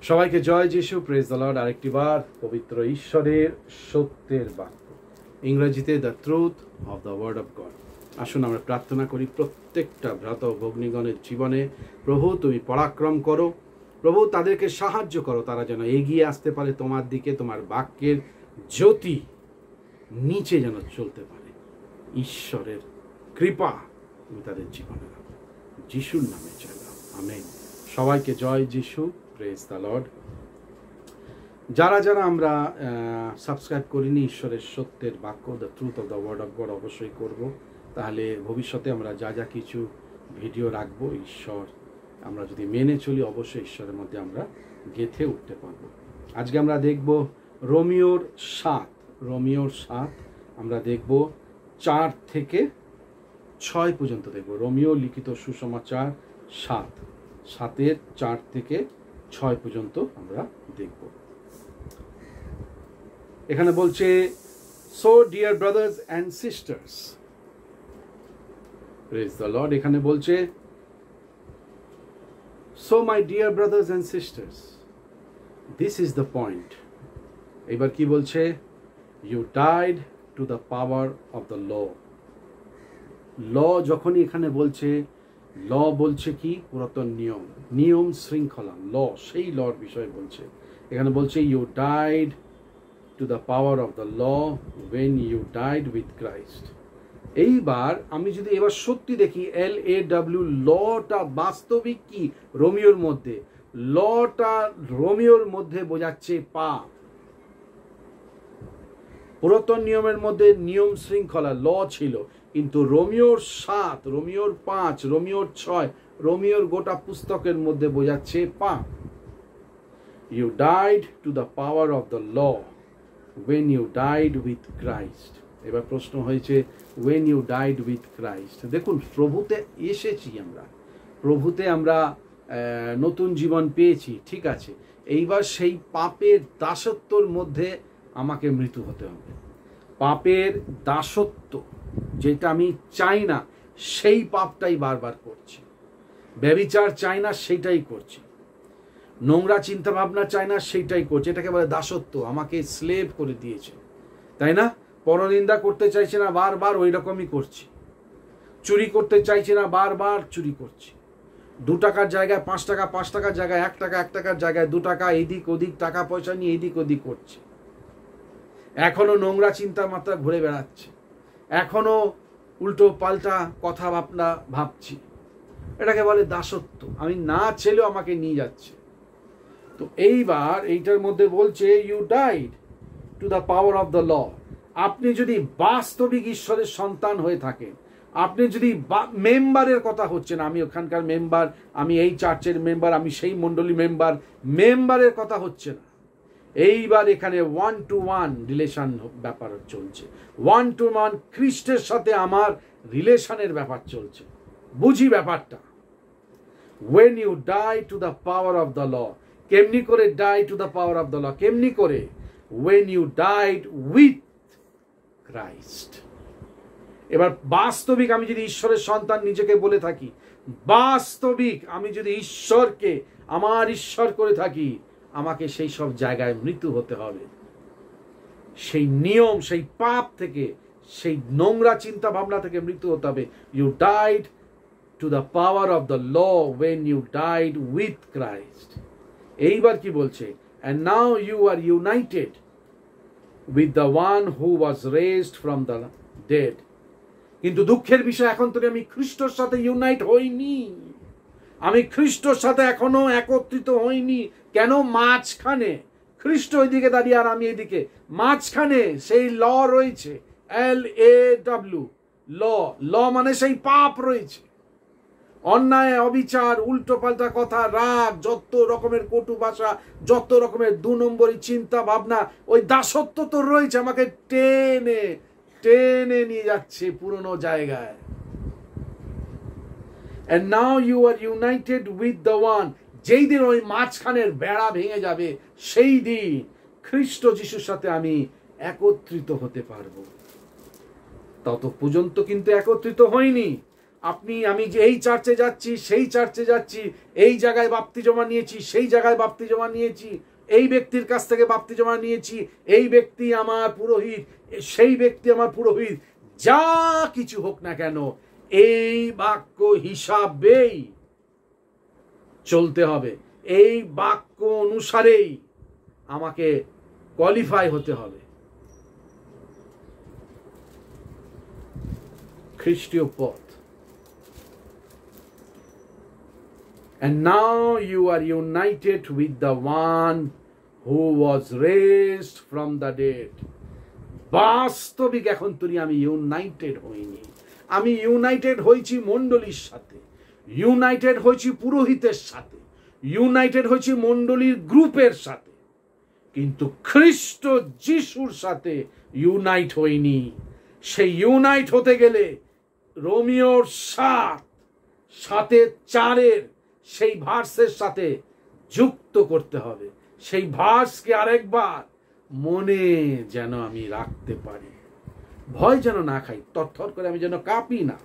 সবাইকে জয় যিশু, praise the Lord. আরেকটি বার পবিত্র ঈশ্বরের সত্যের বাক্য, ইংরেজিতে the truth of the word of God. আসুন আমরা প্রার্থনা করি প্রত্যেকটা ভ্রাত ভগ্নীগণের জীবনে। প্রভু, তুমি পরাক্রম করো, প্রভু তাদেরকে সাহায্য করো, তারা যেন এগিয়ে আসতে পারে তোমার দিকে, তোমার বাক্যের জ্যোতি নিচে যেন চলতে পারে। ঈশ্বরের কৃপা তুমি তাদের জীবনে রাখো, যিশুর নামে চাইলাম, আমেন। সবাইকে জয় যিশু, প্রেজ দ্য লর্ড। যারা যারা আমরা সাবস্ক্রাইব করিনি ঈশ্বরের সত্যের বাক্য, the truth of the word of God, অবশ্যই করব। তাহলে ভবিষ্যতে আমরা যা যা কিছু ভিডিও রাখবো, ঈশ্বর আমরা যদি মেনে চলি, অবশ্যই ঈশ্বরের মধ্যে আমরা গেঁথে উঠতে পারবো। আজকে আমরা দেখব রোমিওর 7 আমরা দেখব 4 থেকে 6 পর্যন্ত দেখব। রোমিও লিখিত সুসমাচার 7-এর 4 থেকে 6 পর্যন্ত আমরা দেখব। এখানে বলছে, so dear brothers and sisters, praise the lord. এখানে বলছে, so my dear brothers and sisters, this is the point. এবার কি বলছে? You died to the power of the law. Law যখনই এখানে বলছে, ল বলছে কি? পুরাতন নিয়ম শৃঙ্খলা, ল, সেই লর বিষয়ে বলছে। এখানে বলছে you died to the power of the law when you died with Christ. এইবার আমি যদি এবার সত্যি দেখি, LAW, লটা বাস্তবিক কি রোমিওর মধ্যে? লটা রোমিওর মধ্যে বোঝাচ্ছে পাপ। পুরাতন নিয়মের মধ্যে নিয়ম শৃঙ্খলা, ল ছিল, কিন্তু রোমিওর 7, রোমিওর 5, রোমিওর 6, রোমিওর গোটা পুস্তকের মধ্যে বোঝাচ্ছে পাপ। You died to the power of the law when you died with Christ. এবার প্রশ্ন হয়েছে, when you died with Christ. দেখুন, প্রভুতে এসেছি আমরা, প্রভুতে আমরা নতুন জীবন পেয়েছি, ঠিক আছে। এইবার সেই পাপের দাসত্বর মধ্যে আমাকে মৃত্যু হতে হবে। পাপের দাসত্ব, যেটা আমি চাই না সেই পাপটাই বারবার করছি। ব্যভিচার চাই না সেইটাই করছি। নোংরা চিন্তা ভাবনা চাই না সেইটাই করছি। এটাকে বলে দাসত্ব, আমাকে স্লেভ করে দিয়েছে, তাই না? পরনিন্দা করতে চাইছি না, বারবার ওই রকমই করছি। চুরি করতে চাইছি না, বারবার চুরি করছি। 2 টাকার জায়গায় 5 টাকা, 5 টাকার জায়গায় 1 টাকা, 1 টাকার জায়গায় 2 টাকা, এদিক ওদিক টাকা পয়সা নিয়ে এদিক ওদিক করছি। এখনো নোংরা চিন্তা মাত্রা ঘুরে বেড়াচ্ছে, এখনো উল্টো পাল্টা কথা ভাবনা ভাবছি। এটাকে বলে দাসত্ব। আমি না ছেলেও আমাকে নিয়ে যাচ্ছে। তো এইবার এইটার মধ্যে বলছে, you died to the power of the law. আপনি যদি বাস্তবিক ঈশ্বরের সন্তান হয়ে থাকেন, আপনি যদি মেম্বারের কথা হচ্ছে না, আমি ওখানকার মেম্বার, আমি এই চার্চের মেম্বার, আমি সেই মণ্ডলী মেম্বারের কথা হচ্ছে না। এইবার এখানে 1-to-1 রিলেশন ব্যাপার চলছে। 1-to-1 খ্রিস্টের সাথে আমার রিলেশনের ব্যাপার চলছে। বুঝি ব্যাপারটা। when you die to the power of the law, কেমনি করে die to the power of the law? কেমনি করে? when you died with Christ। এবার বাস্তবিক আমি যদি ঈশ্বরের সন্তান নিজেকে বলে থাকি, বাস্তবিক আমি যদি ঈশ্বরকে আমার ঈশ্বর করে থাকি, আমাকে সেই সব জায়গায় মৃত্যু হতে হবে। সেই নিয়ম, সেই পাপ থেকে, সেই নোংরা চিন্তা ভাবনা থেকে মৃত্যু হতে হবে। You died to the power of the law when you died with Christ. এইবার কি বলছে? and now you are united with the one who was raised from the dead। কিন্তু দুঃখের বিষয়, এখন তো আমি খ্রিস্টর সাথে ইউনাইট হইনি। আমি খ্রিস্টর সাথে এখনো একত্রিত হইনি। কেন? মাঝখানে খ্রিস্ট ওইদিকে দাঁড়িয়ে আর আমি এইদিকে, মাঝখানে সেই ল রয়েছে, LAW, ল মানে সেই পাপ রয়েছে। অন্যায়, অবিচার, উল্টো পাল্টা কথা, রাগ, যত রকমের কটু ভাষা, যত রকমের 2 নম্বরী চিন্তা ভাবনা, ওই দাসত্ব তো রয়েছে, আমাকে টেনে টেনে নিয়ে যাচ্ছে পুরনো জায়গায়। and now you are united with the one। যেই দিন ওই মাঝখানের বেড়া ভেঙে যাবে, সেই দিন খ্রিস্ট যিশুর সাথে আমি একত্রিত হতে পারবো। তত পর্যন্ত কিন্তু একত্রিত হয়নি। আমি যে এই চার্চে যাচ্ছি, সেই চার্চে যাচ্ছি, এই জায়গায় বাপ্তিস্মা নিয়েছি, সেই জায়গায় বাপ্তিস্মা নিয়েছি, এই ব্যক্তির কাছ থেকে বাপ্তিস্মা নিয়েছি, এই ব্যক্তি আমার পুরোহিত, সেই ব্যক্তি আমার পুরোহিত, যা কিছু হোক না কেন এই বাক্য হিসাবেই চলতে হবে, এই বাক্য অনুসারেই আমাকে কোয়ালিফাই হতে হবে। খ্রিস্টীয় পথ। And now you are united with the one who was raised from the dead. বাস্তবিক এখন তুমি আমি ইউনাইটেড হইনি, আমি ইউনাইটেড হয়েছি মণ্ডলীর সাথে, ইউনাইটেড হয়েছি পুরোহিতের সাথে, ইউনাইটেড হয়েছি মণ্ডলীর গ্রুপের সাথে, কিন্তু খ্রিস্ট যিশুর সাথে ইউনাইট হইনি। সেই ইউনাইট হতে গেলে রোমিওর 7:4 সেই ভার্সের সাথে যুক্ত করতে হবে। সেই ভার্সকে আরেকবার মনে যেন আমি রাখতে পারি, ভয় যেন না খাই, তরতর করে আমি যেন কাঁপি না।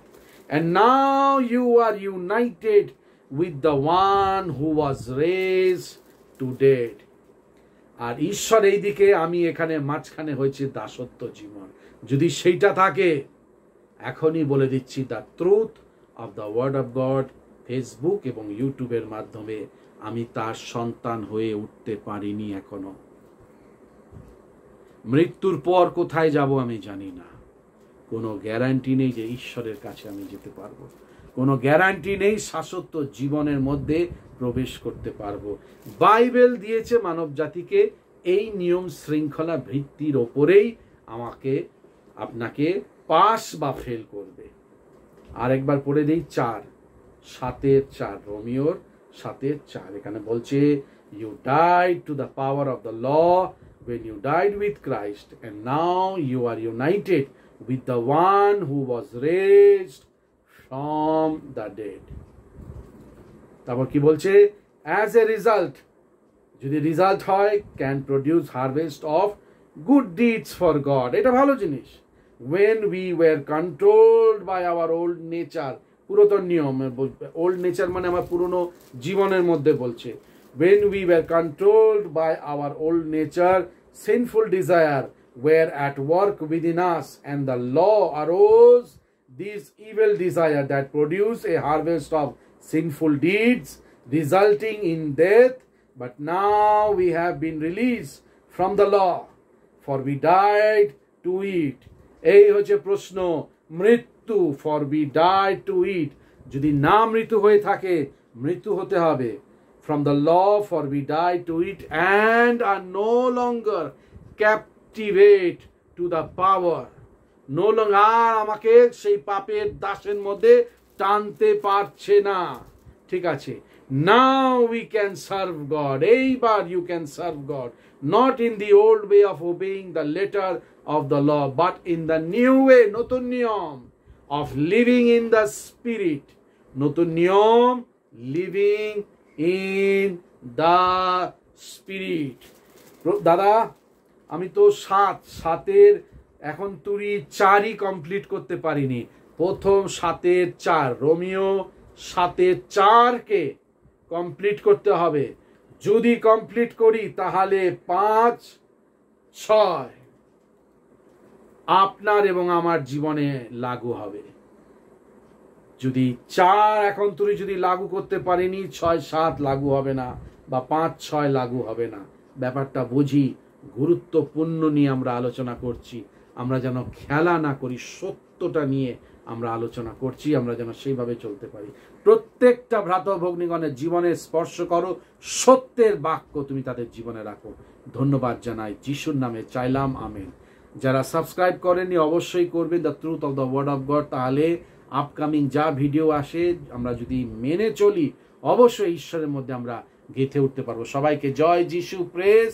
And now you are united with the one who was raised to dead. আর ঈশ্বর এই দিকে, আমি এখানে মাঝখানে হয়েছে দাসত্ব জীবন। যদি সেইটা থাকে, এখনই বলে দিচ্ছি, the truth of the word of God Facebook এবং ইউটিউবের মাধ্যমে আমি তার সন্তান হয়ে উঠতে পারিনি এখনো। মৃত্যুর পর কোথায় যাব আমি জানি না, কোনো গ্যারান্টি নেই যে ঈশ্বরের কাছে আমি যেতে পারবো, কোনো গ্যারান্টি নেই শাশ্বত জীবনের মধ্যে প্রবেশ করতে পারবো। বাইবেল দিয়েছে মানব জাতিকে এই নিয়ম শৃঙ্খলা ভিত্তির ওপরেই আপনাকে পাস বা ফেল করবে। আরেকবার পড়ে দেই 7:4 রোমিওর 7:4 এখানে বলছে, you died to the power of the law when you died with Christ, and now you are united with the one who was raised from the dead. তারপর কি বলছে, as a result, যদি রেজাল্ট হয়, can produce harvest of good deeds for God. এটা ভালো জিনিস। when we were controlled by our old nature, পুরাতন নিয়ম, ওল্ড নেচার মানে আমার পুরনো জীবনের মধ্যে বলছে, when we were controlled by our old nature, sinful desire were at work within us, and the law arose, these evil desire that produce a harvest of sinful deeds resulting in death. But now we have been released from the law, for we died to it. এই হচ্ছে প্রশ্ন, মৃত্যু, for we died to it, যদি না মৃত্যু হয়ে থাকে, মৃত্যু হতে হবে। From the law, for we died to it and are no longer captivate to the power. No longer আর আমাকে সেই পাপের দাসের মধ্যে টানতে পারছে না। ঠিক আছে, now we can serve God. এইবার you can serve God, not in the old way of obeying the letter of the law, but in the new way, নতুন নিয়ম, of living in the spirit. নতুন নিয়ম, living in the spirit. দাদা, আমি তো 7 এখন তুই 4ই কমপ্লিট করতে পারিনি। প্রথম 7:4 রোমিও 7:4কে কমপ্লিট করতে হবে। যদি কমপ্লিট করি তাহলে 5-6 আপনার এবং আমার জীবনে লাগু হবে। যদি 4 এখন তুই যদি লাগু করতে পারিনি, 6-7 লাগু হবে না, বা 5-6 লাগু হবে না। ব্যাপারটা বুঝি, গুরুত্বপূর্ণ নিয়ে আমরা আলোচনা করছি। আমরা যেন খেলা না করি, সত্যটা নিয়ে আমরা আলোচনা করছি, আমরা যেন সেইভাবে চলতে পারি। প্রত্যেকটা ভ্রাতৃভগ্নীগণের জীবনে স্পর্শ করো, সত্যের বাক্য তুমি তাদের জীবনে রাখো। ধন্যবাদ জানাই, যিশুর নামে চাইলাম, আমেন। যারা সাবস্ক্রাইব করেননি অবশ্যই করবেন, the truth of the word of God. তাহলে আপকামিং যা ভিডিও আসে আমরা যদি মেনে চলি, অবশ্যই ঈশ্বরের মধ্যে আমরা গেঁথে উঠতে পারবো। সবাইকে জয় যিশু, প্রেজ